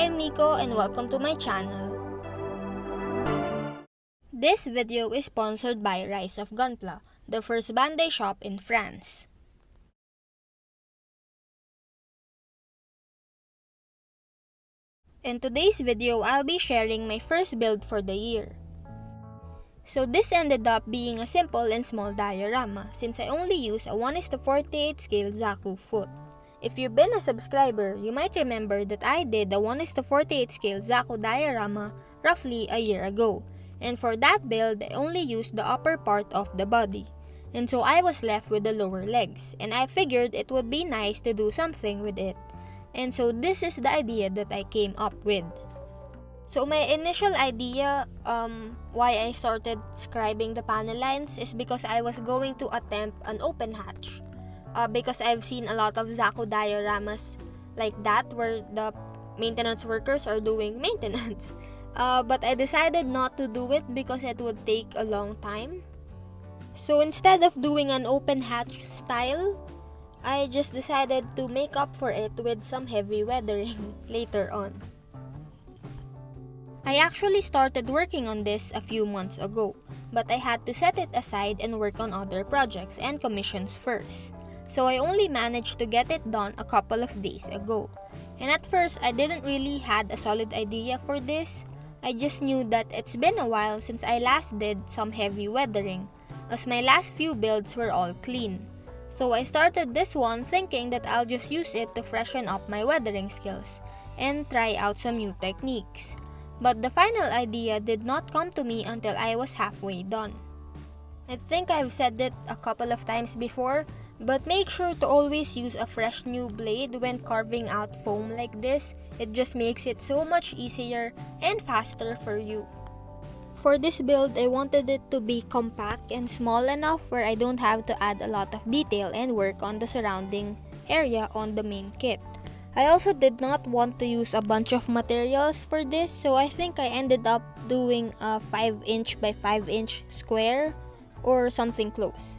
I'm Nico and welcome to my channel. This video is sponsored by Rise of Gunpla, the first Bandai shop in France. In today's video, I'll be sharing my first build for the year. So this ended up being a simple and small diorama since I only use a 1:48 scale Zaku foot. If you've been a subscriber, you might remember that I did a 1:48 scale Zaku diorama roughly a year ago. And for that build, I only used the upper part of the body. And so I was left with the lower legs, and I figured it would be nice to do something with it. And so this is the idea that I came up with. So my initial idea why I started scribing the panel lines is because I was going to attempt an open hatch. Because I've seen a lot of Zaku dioramas like that where the maintenance workers are doing maintenance. But I decided not to do it because it would take a long time. So instead of doing an open hatch style, I just decided to make up for it with some heavy weathering later on. I actually started working on this a few months ago, but I had to set it aside and work on other projects and commissions first. So I only managed to get it done a couple of days ago. And at first, I didn't really had a solid idea for this. I just knew that it's been a while since I last did some heavy weathering, as my last few builds were all clean. So I started this one thinking that I'll just use it to freshen up my weathering skills and try out some new techniques. But the final idea did not come to me until I was halfway done. I think I've said it a couple of times before, but make sure to always use a fresh new blade when carving out foam like this. It just makes it so much easier and faster for you. For this build, I wanted it to be compact and small enough where I don't have to add a lot of detail and work on the surrounding area on the main kit. I also did not want to use a bunch of materials for this, so I think I ended up doing a 5" by 5" square or something close.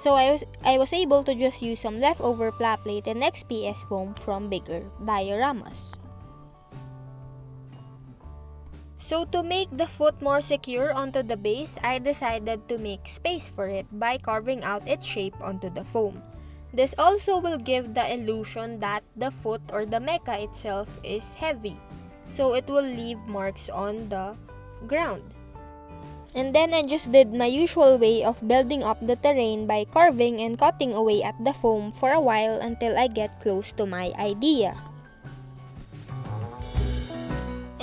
So I was able to just use some leftover plate and XPS foam from bigger dioramas. So to make the foot more secure onto the base, I decided to make space for it by carving out its shape onto the foam. This also will give the illusion that the foot or the mecha itself is heavy, so it will leave marks on the ground. And then I just did my usual way of building up the terrain by carving and cutting away at the foam for a while until I get close to my idea.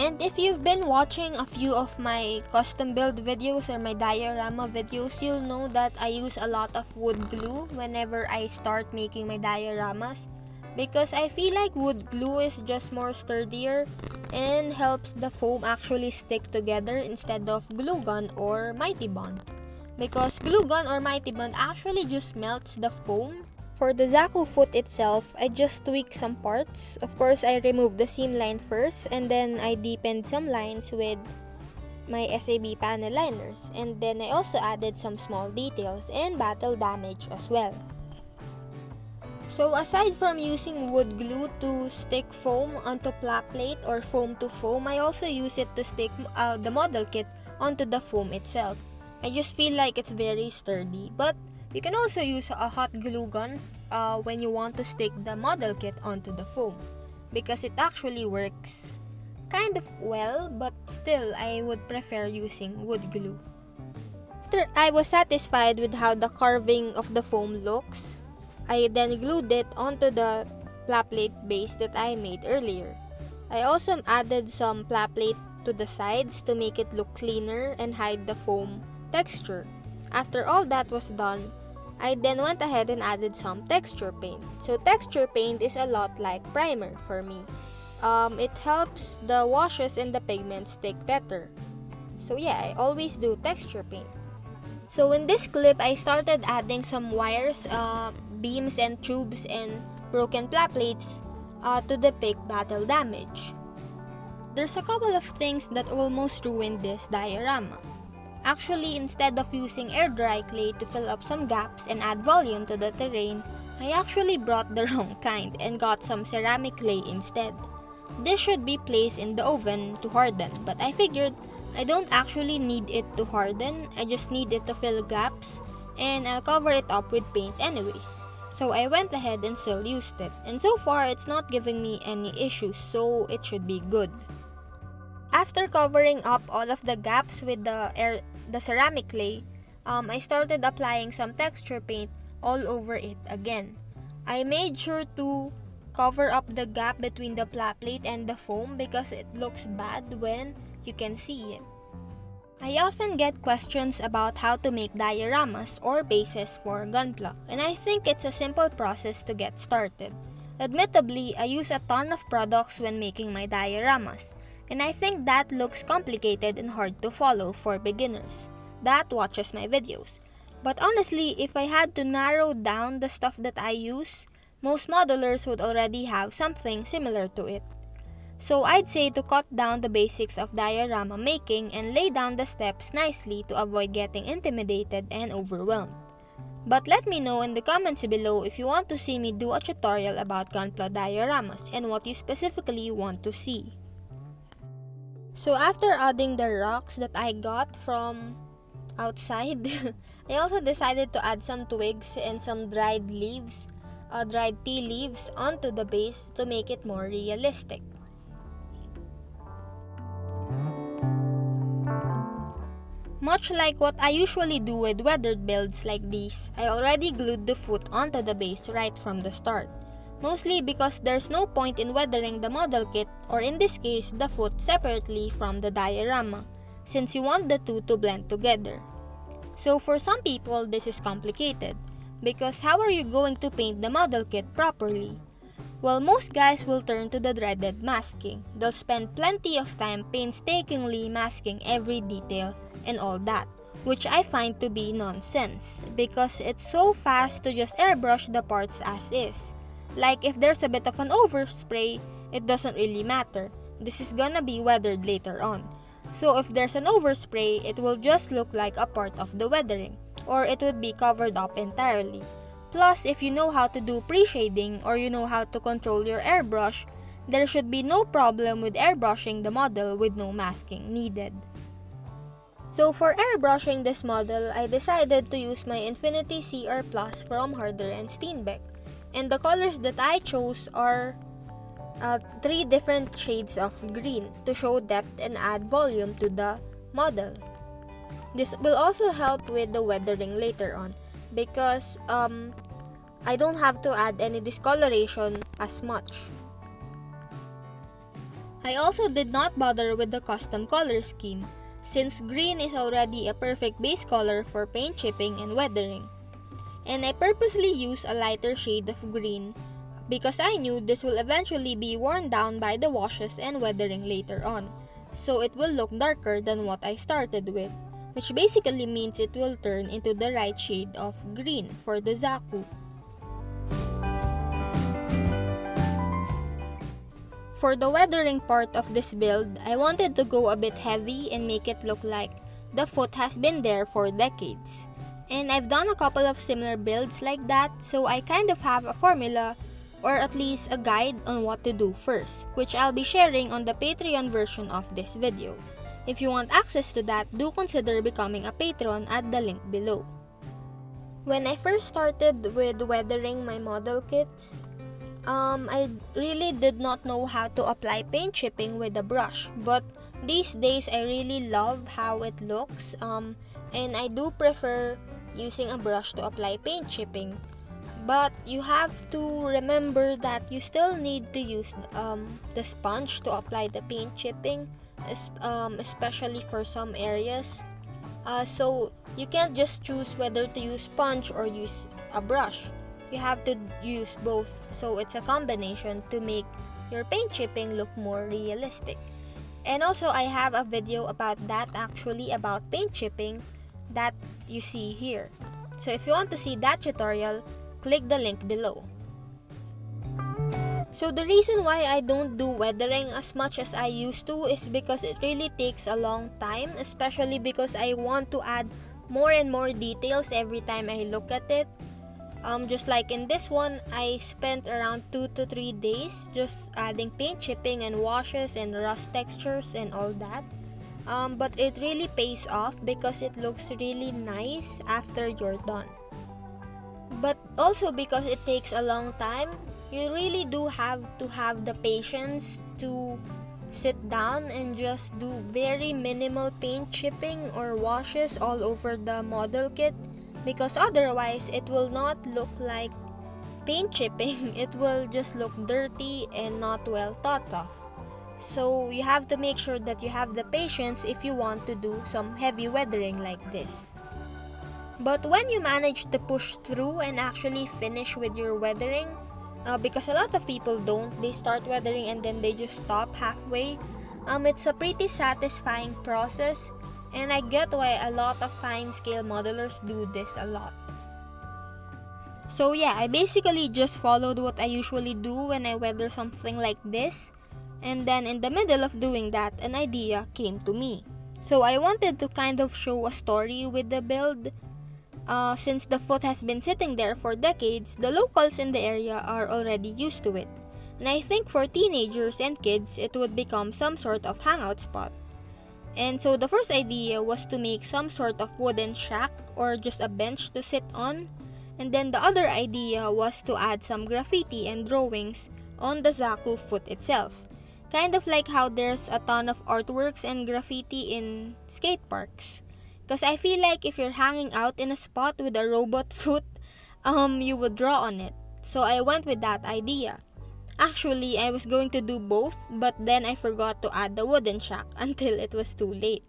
And if you've been watching a few of my custom build videos or my diorama videos, you'll know that I use a lot of wood glue whenever I start making my dioramas, because I feel like wood glue is just more sturdier and helps the foam actually stick together instead of glue gun or mighty bond. Because glue gun or mighty bond actually just melts the foam. For the Zaku foot itself, I just tweaked some parts. Of course, I removed the seam line first, and then I deepened some lines with my SAB panel liners. And then I also added some small details and battle damage as well. So aside from using wood glue to stick foam onto plate or foam to foam, I also use it to stick the model kit onto the foam itself. I just feel like it's very sturdy, but you can also use a hot glue gun when you want to stick the model kit onto the foam, because it actually works kind of well, but still I would prefer using wood glue. After I was satisfied with how the carving of the foam looks, I then glued it onto the plate base that I made earlier. I also added some plate to the sides to make it look cleaner and hide the foam texture. After all that was done, I then went ahead and added some texture paint. So texture paint is a lot like primer for me. It helps the washes and the pigments stick better. So yeah, I always do texture paint. So in this clip, I started adding some wires, beams and tubes and broken plates to depict battle damage. There's a couple of things that almost ruined this diorama. Actually, instead of using air dry clay to fill up some gaps and add volume to the terrain, I actually brought the wrong kind and got some ceramic clay instead. this should be placed in the oven to harden, but I figured I don't actually need it to harden, I just need it to fill gaps, and I'll cover it up with paint anyways. So I went ahead and still used it, and so far it's not giving me any issues, so it should be good. After covering up all of the gaps with the ceramic clay, I started applying some texture paint all over it again. I made sure to cover up the gap between the flat plate and the foam because it looks bad when you can see it. I often get questions about how to make dioramas or bases for Gunpla, and I think it's a simple process to get started. Admittedly, I use a ton of products when making my dioramas, and I think that looks complicated and hard to follow for beginners that watches my videos. But honestly, if I had to narrow down the stuff that I use, most modelers would already have something similar to it. So I'd say to cut down the basics of diorama making and lay down the steps nicely to avoid getting intimidated and overwhelmed. But let me know in the comments below if you want to see me do a tutorial about Gunpla dioramas and what you specifically want to see. So after adding the rocks that I got from outside, I also decided to add some twigs and some dried tea leaves onto the base to make it more realistic. Much like what I usually do with weathered builds like these, I already glued the foot onto the base right from the start. Mostly because there's no point in weathering the model kit, or in this case, the foot separately from the diorama, since you want the two to blend together. So for some people, this is complicated, because how are you going to paint the model kit properly? Well, most guys will turn to the dreaded masking. They'll spend plenty of time painstakingly masking every detail and all that, which I find to be nonsense, because it's so fast to just airbrush the parts as is. Like if there's a bit of an overspray, it doesn't really matter. This is gonna be weathered later on. So if there's an overspray, it will just look like a part of the weathering, or it would be covered up entirely. Plus, if you know how to do pre-shading or you know how to control your airbrush, there should be no problem with airbrushing the model with no masking needed. So for airbrushing this model, I decided to use my Infinity CR Plus from Harder and Steenbeck. And the colors that I chose are 3 different shades of green to show depth and add volume to the model. This will also help with the weathering later on because I don't have to add any discoloration as much. I also did not bother with the custom color scheme since green is already a perfect base color for paint chipping and weathering. And I purposely used a lighter shade of green because I knew this will eventually be worn down by the washes and weathering later on, so it will look darker than what I started with, which basically means it will turn into the right shade of green for the Zaku. For the weathering part of this build, I wanted to go a bit heavy and make it look like the foot has been there for decades. And I've done a couple of similar builds like that, so I kind of have a formula or at least a guide on what to do first, which I'll be sharing on the Patreon version of this video. If you want access to that, do consider becoming a patron at the link below. When I first started with weathering my model kits, I really did not know how to apply paint chipping with a brush, but these days I really love how it looks, and I do prefer using a brush to apply paint chipping. But you have to remember that you still need to use the sponge to apply the paint chipping, especially for some areas. So you can't just choose whether to use sponge or use a brush. You have to use both, so it's a combination to make your paint chipping look more realistic. And also I have a video about that, actually about paint chipping, that you see here. So if you want to see that tutorial, click the link below. So the reason why I don't do weathering as much as I used to is because it really takes a long time, especially because I want to add more and more details every time I look at it. Just like in this one, I spent around 2 to 3 days just adding paint chipping and washes and rust textures and all that. But it really pays off because it looks really nice after you're done. But also because it takes a long time, you really do have to have the patience to sit down and just do very minimal paint chipping or washes all over the model kit, because otherwise it will not look like paint chipping. It will just look dirty and not well thought of. So you have to make sure that you have the patience if you want to do some heavy weathering like this. But when you manage to push through and actually finish with your weathering, because a lot of people don't, they start weathering and then they just stop halfway, it's a pretty satisfying process, and I get why a lot of fine scale modelers do this a lot. So yeah, I basically just followed what I usually do when I weather something like this, and then in the middle of doing that, an idea came to me. So I wanted to kind of show a story with the build. Since the foot has been sitting there for decades, the locals in the area are already used to it. And I think for teenagers and kids, it would become some sort of hangout spot. And so the first idea was to make some sort of wooden shack or just a bench to sit on. And then the other idea was to add some graffiti and drawings on the Zaku foot itself. Kind of like how there's a ton of artworks and graffiti in skate parks. Because I feel like if you're hanging out in a spot with a robot foot, you would draw on it. So I went with that idea. Actually, I was going to do both, but then I forgot to add the wooden shack until it was too late.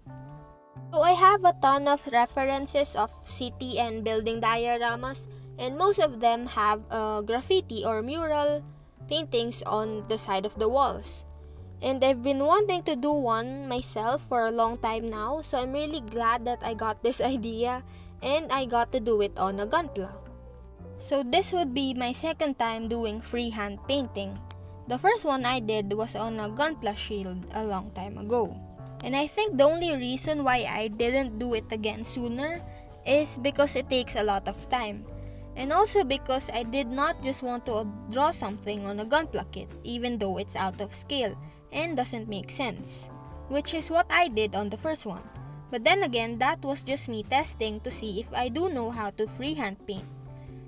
So I have a ton of references of city and building dioramas, and most of them have graffiti or mural paintings on the side of the walls. And I've been wanting to do one myself for a long time now, so I'm really glad that I got this idea and I got to do it on a Gunpla. So this would be my second time doing freehand painting. The first one I did was on a Gunpla shield a long time ago. And I think the only reason why I didn't do it again sooner is because it takes a lot of time. And also because I did not just want to draw something on a Gunpla kit, even though it's out of scale and doesn't make sense, which is what I did on the first one. But then again, that was just me testing to see if I do know how to freehand paint.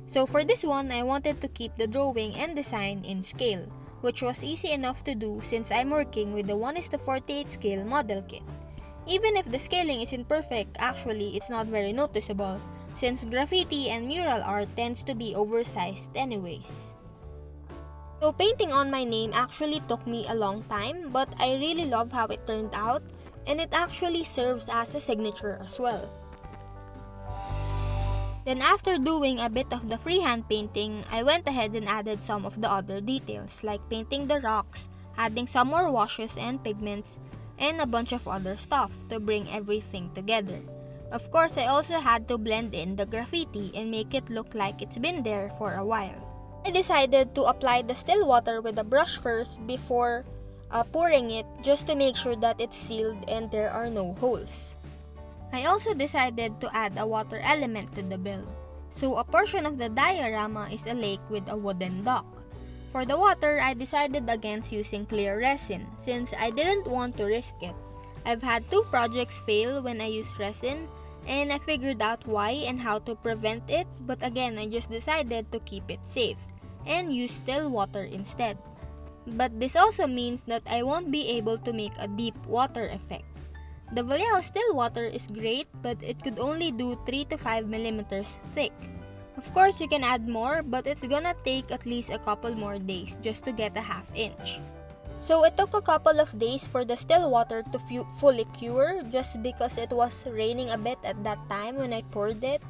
So for this one, I wanted to keep the drawing and design in scale, which was easy enough to do since I'm working with the 1:48 scale model kit. Even if the scaling isn't perfect, actually it's not very noticeable, since graffiti and mural art tends to be oversized anyways. So painting on my name actually took me a long time, but I really love how it turned out, and it actually serves as a signature as well. Then after doing a bit of the freehand painting, I went ahead and added some of the other details, like painting the rocks, adding some more washes and pigments, and a bunch of other stuff to bring everything together. Of course, I also had to blend in the graffiti and make it look like it's been there for a while. I decided to apply the still water with a brush first before pouring it, just to make sure that it's sealed and there are no holes. I also decided to add a water element to the build. So a portion of the diorama is a lake with a wooden dock. For the water, I decided against using clear resin since I didn't want to risk it. I've had 2 projects fail when I used resin, and I figured out why and how to prevent it, but again, I just decided to keep it safe and use still water instead. But this also means that I won't be able to make a deep water effect. The Vallejo still water is great, but it could only do 3 to 5 millimeters thick. Of course, you can add more, but it's gonna take at least a couple more days just to get a ½ inch. So it took a couple of days for the still water to fully cure, just because it was raining a bit at that time when I poured it.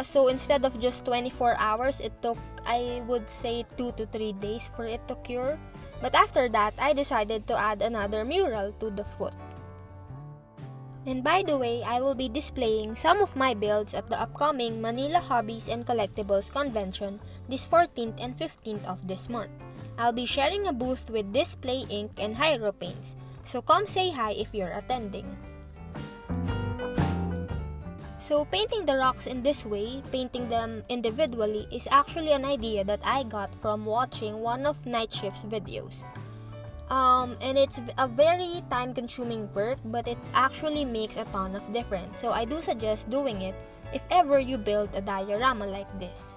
So instead of just 24 hours, it took, I would say, 2 to 3 days for it to cure. But after that, I decided to add another mural to the foot. And by the way, I will be displaying some of my builds at the upcoming Manila Hobbies and Collectibles Convention this 14th and 15th of this month. I'll be sharing a booth with Thisplay Ink and Hiro Paints, so come say hi if you're attending. So painting the rocks in this way, painting them individually, is actually an idea that I got from watching one of Night Shift's videos. And it's a very time-consuming work, but it actually makes a ton of difference. So I do suggest doing it if ever you build a diorama like this.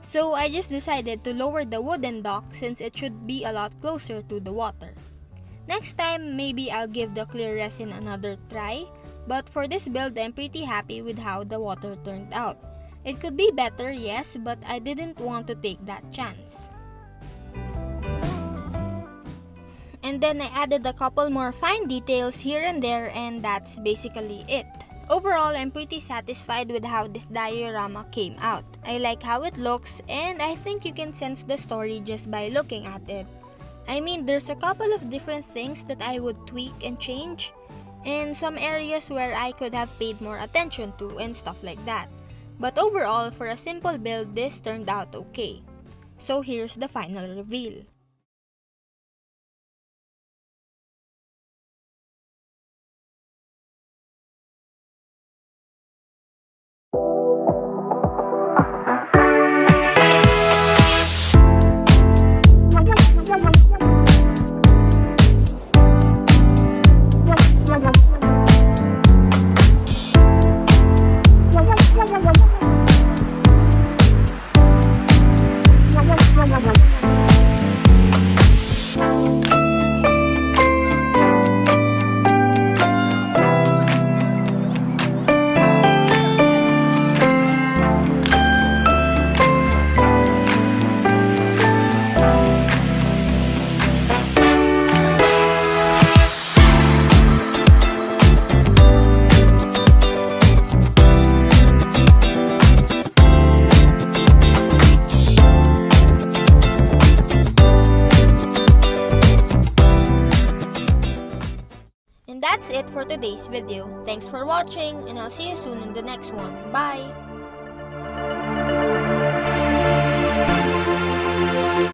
So I just decided to lower the wooden dock since it should be a lot closer to the water. Next time, maybe I'll give the clear resin another try, but for this build, I'm pretty happy with how the water turned out. It could be better, yes, but I didn't want to take that chance. And then I added a couple more fine details here and there, and that's basically it. Overall, I'm pretty satisfied with how this diorama came out. I like how it looks, and I think you can sense the story just by looking at it. I mean, there's a couple of different things that I would tweak and change, and some areas where I could have paid more attention to and stuff like that. But overall, for a simple build, this turned out okay. So here's the final reveal. And that's it for today's video. Thanks for watching, and I'll see you soon in the next one. Bye!